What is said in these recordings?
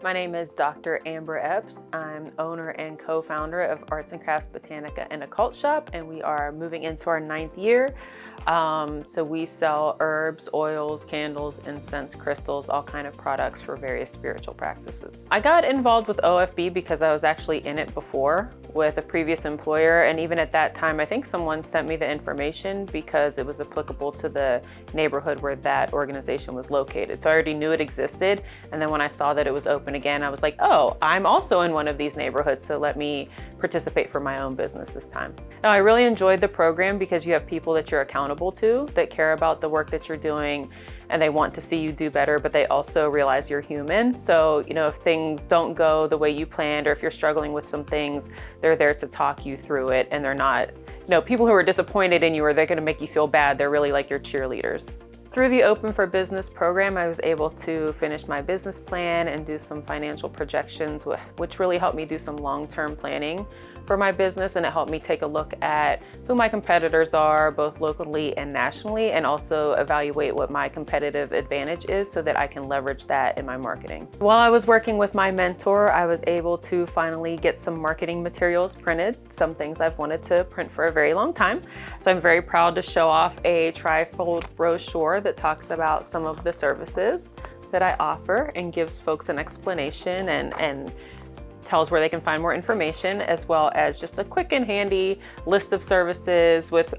My name is Dr. Amber Epps. I'm owner and co-founder of Arts and Crafts Botanica and Occult Shop, and we are moving into our 9th year. So we sell herbs, oils, candles, incense, crystals, all kind of products for various spiritual practices. I got involved with OFB because I was actually in it before with a previous employer, and even at that time, I think someone sent me the information because it was applicable to the neighborhood where that organization was located. So I already knew it existed, and then when I saw that it was open again, I was like, oh, I'm also in one of these neighborhoods, so let me participate for my own business this time. Now, I really enjoyed the program because you have people that you're accountable to, that care about the work that you're doing, and they want to see you do better, but they also realize you're human. So, if things don't go the way you planned, or if you're struggling with some things, they're there to talk you through it, and they're not, people who are disappointed in you or they're gonna make you feel bad. They're really like your cheerleaders. Through the Open for Business program, I was able to finish my business plan and do some financial projections, which really helped me do some long-term planning for my business, and it helped me take a look at who my competitors are, both locally and nationally, and also evaluate what my competitive advantage is so that I can leverage that in my marketing. While I was working with my mentor, I was able to finally get some marketing materials printed, some things I've wanted to print for a very long time. So I'm very proud to show off a trifold brochure that talks about some of the services that I offer and gives folks an explanation and tells where they can find more information, as well as just a quick and handy list of services with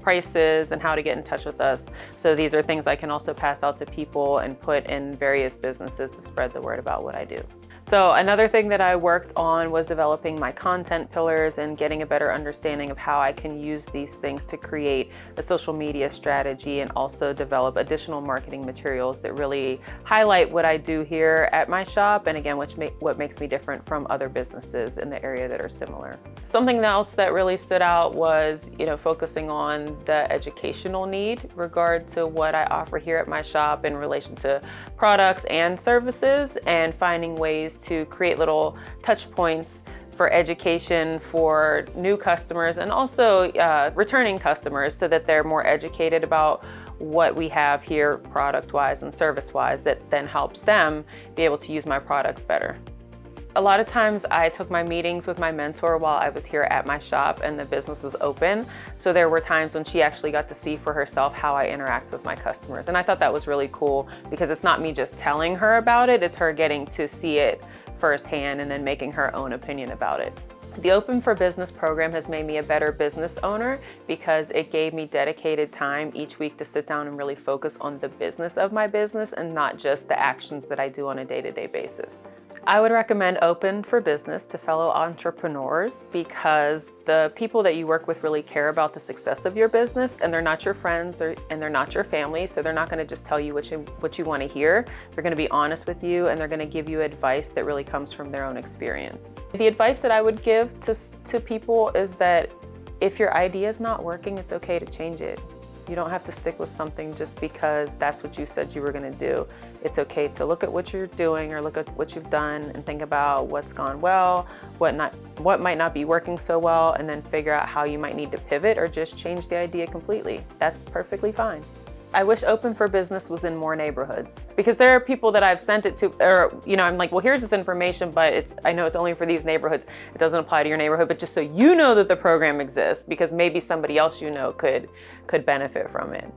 prices and how to get in touch with us. So these are things I can also pass out to people and put in various businesses to spread the word about what I do. So another thing that I worked on was developing my content pillars and getting a better understanding of how I can use these things to create a social media strategy and also develop additional marketing materials that really highlight what I do here at my shop, and again, what makes me different from other businesses in the area that are similar. Something else that really stood out was, focusing on the educational need regard to what I offer here at my shop in relation to products and services, and finding ways to create little touch points for education for new customers and also returning customers, so that they're more educated about what we have here product-wise and service-wise, that then helps them be able to use my products better. A lot of times I took my meetings with my mentor while I was here at my shop and the business was open. So there were times when she actually got to see for herself how I interact with my customers. And I thought that was really cool because it's not me just telling her about it, it's her getting to see it firsthand and then making her own opinion about it. The Open for Business program has made me a better business owner because it gave me dedicated time each week to sit down and really focus on the business of my business and not just the actions that I do on a day-to-day basis. I would recommend Open for Business to fellow entrepreneurs because the people that you work with really care about the success of your business, and they're not your friends and they're not your family, so they're not going to just tell you what you want to hear. They're going to be honest with you, and they're going to give you advice that really comes from their own experience. The advice that I would give to people is that if your idea is not working, it's okay to change it. You don't have to stick with something just because that's what you said you were going to do. It's okay to look at what you're doing or look at what you've done and think about what's gone well, what might not be working so well, and then figure out how you might need to pivot or just change the idea completely. That's perfectly fine. I wish Open for Business was in more neighborhoods, because there are people that I've sent it to, or, I'm like, well, here's this information, but I know it's only for these neighborhoods. It doesn't apply to your neighborhood, but just so you know that the program exists, because maybe somebody else could benefit from it.